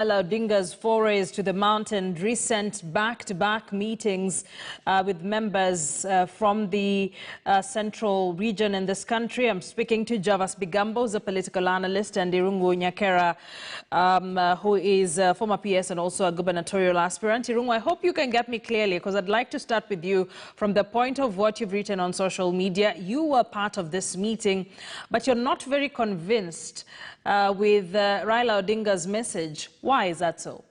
Raila Odinga's forays to the mountain, recent back-to-back meetings with members from the central region in this country. I'm speaking to Javas Bigambo, who's a political analyst, and Irungu Nyakera, who is a former PS and also a gubernatorial aspirant. Irungu, I hope you can get me clearly, because I'd like to start with you from the point of what you've written on social media. You were part of this meeting, but you're not very convinced with Raila Odinga's message. Why is that so?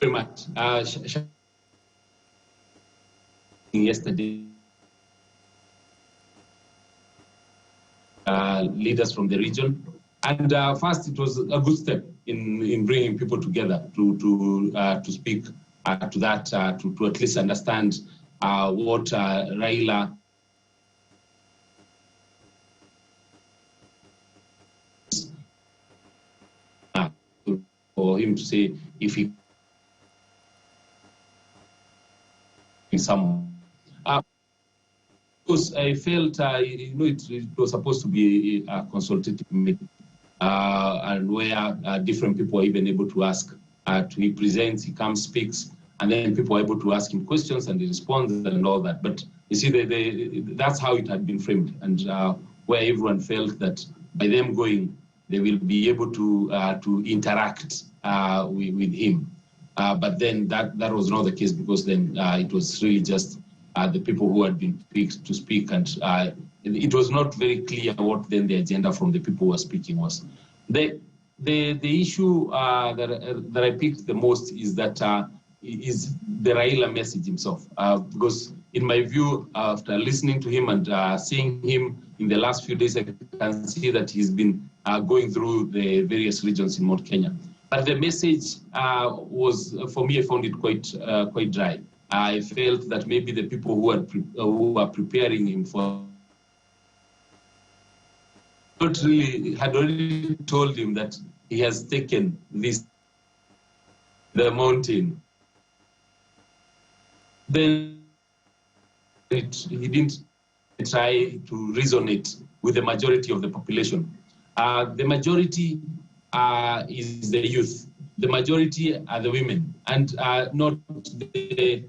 Very much. Yesterday, leaders from the region, and first it was a good step in bringing people together to speak to that, to at least understand what Raila for him to say if he some. Because I felt, it was supposed to be a consultative meeting, and where different people were even able to ask. He presents, he comes, speaks, and then people are able to ask him questions, and he responds and all that. But you see, that's how it had been framed, and where everyone felt that by them going, they will be able to interact with him. But then that was not the case, because then it was really just the people who had been picked to speak, and it was not very clear what then the agenda from the people who were speaking was. The issue that I picked the most is that is the Raila message himself, because in my view, after listening to him and seeing him in the last few days, I can see that he's been going through the various regions in Mount Kenya. But the message was, for me, I found it quite dry. I felt that maybe the people who were preparing him for had already told him that he has taken the mountain. Then he didn't try to resonate with the majority of the population. The majority is the youth. The majority are the women, and not the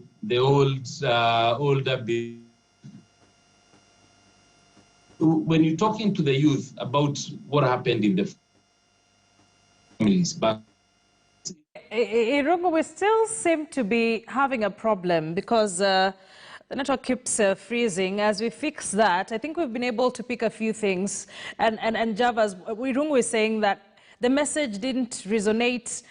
older people. When you're talking to the youth about what happened in the families, but Irungu, we still seem to be having a problem, because the network keeps freezing. As we fix that, I think we've been able to pick a few things. And Javas, Irungu is saying that the message didn't resonate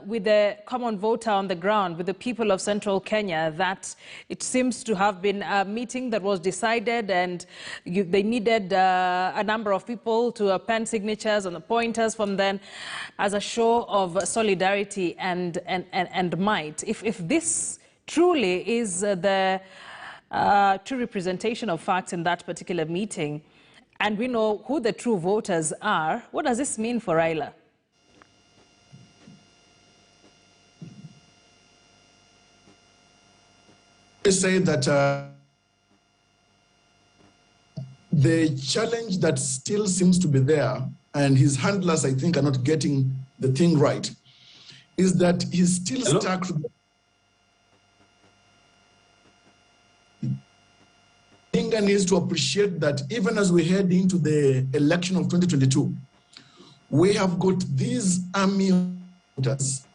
with the common voter on the ground, with the people of central Kenya, that it seems to have been a meeting that was decided, and they needed a number of people to pen signatures on the pointers from them as a show of solidarity and might. If this truly is the true representation of facts in that particular meeting, and we know who the true voters are, what does this mean for Raila? I say that the challenge that still seems to be there, and his handlers, I think, are not getting the thing right, is that he's still stuck to Odinga needs to appreciate that even as we head into the election of 2022, we have got these army voters.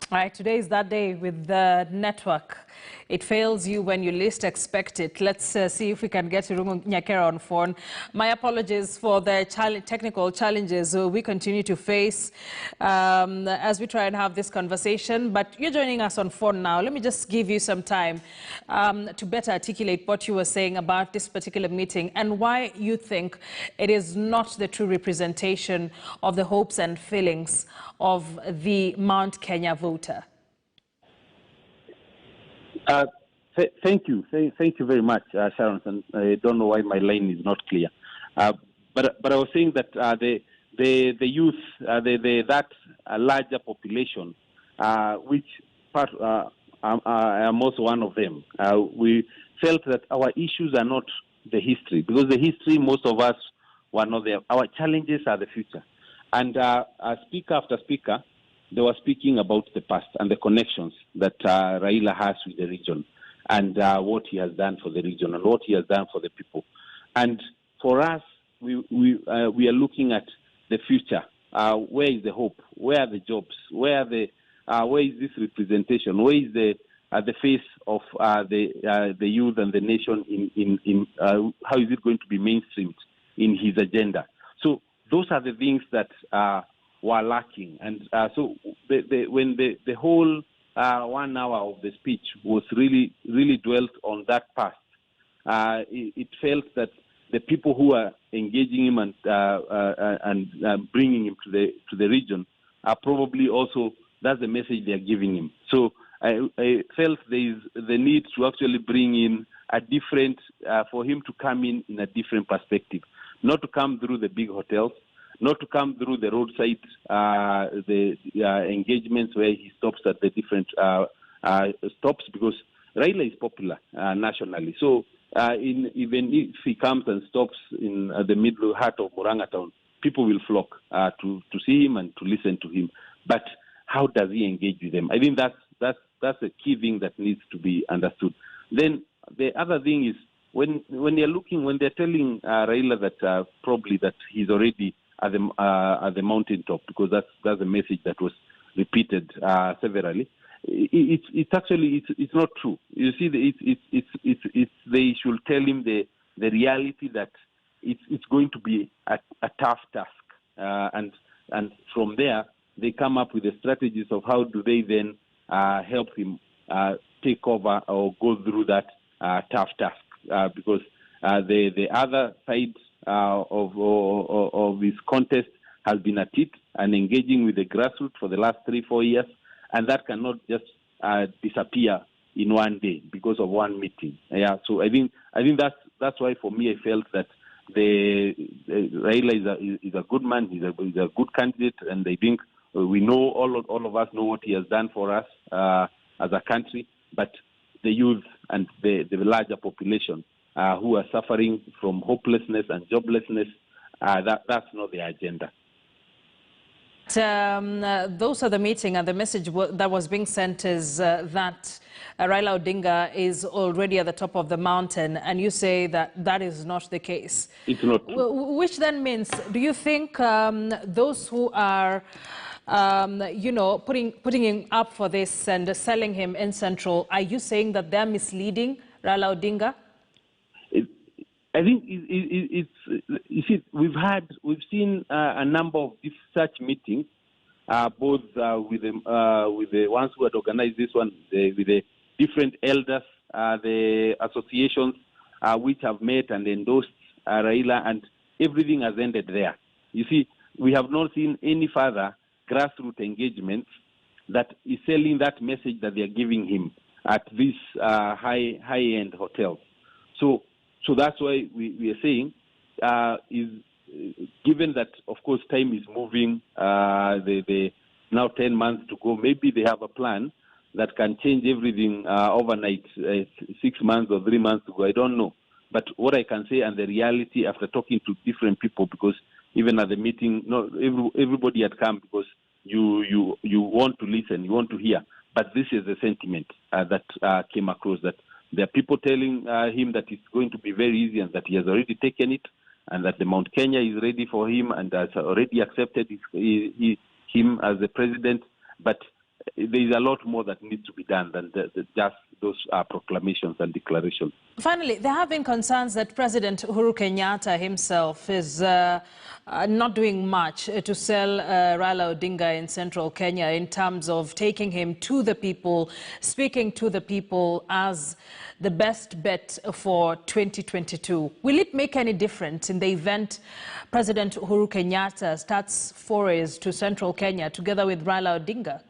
All right, today is that day with the network. It fails you when you least expect it. Let's see if we can get Irungu Nyakera on phone. My apologies for the technical challenges we continue to face as we try and have this conversation. But you're joining us on phone now. Let me just give you some time to better articulate what you were saying about this particular meeting and why you think it is not the true representation of the hopes and feelings of the Mount Kenya voter. Thank you. Thank you very much, Sharon. And I don't know why my line is not clear. But I was saying that the youth, that larger population, which part I'm also one of them. We felt that our issues are not the history, because the history, most of us were not there. Our challenges are the future. And speaker after speaker, they were speaking about the past and the connections that Raila has with the region, and what he has done for the region and what he has done for the people. And for us, we are looking at the future. Where is the hope? Where are the jobs? Where is this representation? Where is the face of the youth and the nation in how is it going to be mainstreamed in his agenda? So those are the things that were lacking. And so when the whole 1 hour of the speech was really dwelt on that past, it felt that the people who are engaging him and bringing him to the region are probably also, that's the message they are giving him. So I felt there is the need to actually bring in a different, for him to come in a different perspective, not to come through the big hotels, not to come through the roadside engagements where he stops at the different stops, because Raila is popular nationally. So even if he comes and stops in the middle heart of Murang'a town, people will flock to see him and to listen to him. But how does he engage with them? I think that's a key thing that needs to be understood. Then the other thing is when they're telling Raila that probably that he's already at the mountaintop, because that's a message that was repeated severally. It's actually not true. You see, they should tell him the reality that it's going to be a tough task, and from there they come up with the strategies of how do they then help him take over or go through that tough task, because the other side of this contest has been at it and engaging with the grassroots for the last 3-4 years, and that cannot just disappear in one day because of one meeting. Yeah, so I think that's why for me I felt that Raila is a good man. He's a good candidate, and I think we know all of us know what he has done for us as a country. But the youth and the larger population who are suffering from hopelessness and joblessness, that's not the agenda. Those are the meeting, and the message that was being sent is that Raila Odinga is already at the top of the mountain, and you say that is not the case. It's not true. Which then means, do you think those who are putting him up for this and selling him in Central, are you saying that they're misleading Raila Odinga? I think it's you see, we've seen a number of such meetings, both with the ones who had organized this one, with the different elders, the associations which have met and endorsed Raila, and everything has ended there. You see, we have not seen any further grassroots engagements that is selling that message that they are giving him at these high-end hotels. So that's why we are saying, is given that, of course, time is moving, they now 10 months to go, maybe they have a plan that can change everything overnight, 6 months or 3 months to go. I don't know. But what I can say, and the reality after talking to different people, because even at the meeting, not everybody had come because you want to listen, you want to hear. But this is the sentiment that came across, that there are people telling him that it's going to be very easy and that he has already taken it, and that the Mount Kenya is ready for him and has already accepted him as the president. But there is a lot more that needs to be done than just those proclamations and declarations. Finally, there have been concerns that President Uhuru Kenyatta himself is not doing much to sell Raila Odinga in Central Kenya in terms of taking him to the people, speaking to the people as the best bet for 2022. Will it make any difference in the event President Uhuru Kenyatta starts forays to Central Kenya together with Raila Odinga?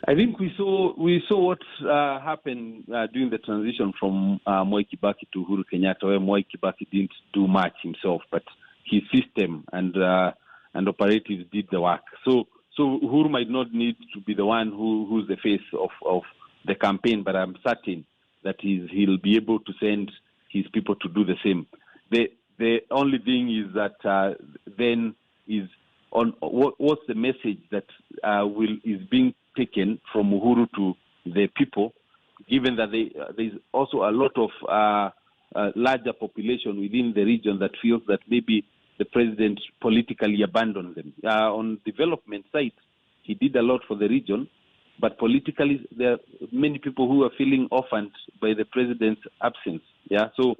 I think we saw what happened during the transition from Mwai Kibaki to Uhuru Kenyatta, where Mwai Kibaki didn't do much himself, but his system and operatives did the work. So Uhuru might not need to be the one who's the face of the campaign, but I'm certain that he'll be able to send his people to do the same. The only thing is that then is on what's the message that is being taken from Uhuru to the people, given that there's also a lot of larger population within the region that feels that maybe the president politically abandoned them. On development side, he did a lot for the region, but politically there are many people who are feeling orphaned by the president's absence. Yeah, so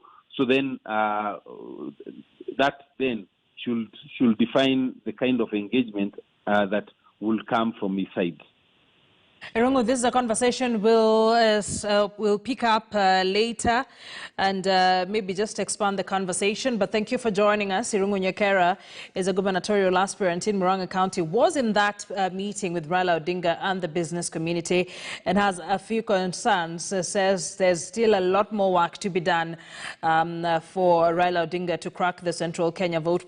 then that then should define the kind of engagement that will come from his side. Irungu, this is a conversation we'll pick up later and maybe just expand the conversation. But thank you for joining us. Irungu Nyekera is a gubernatorial aspirant in Murang'a County, was in that meeting with Raila Odinga and the business community and has a few concerns. Says there's still a lot more work to be done for Raila Odinga to crack the Central Kenya vote.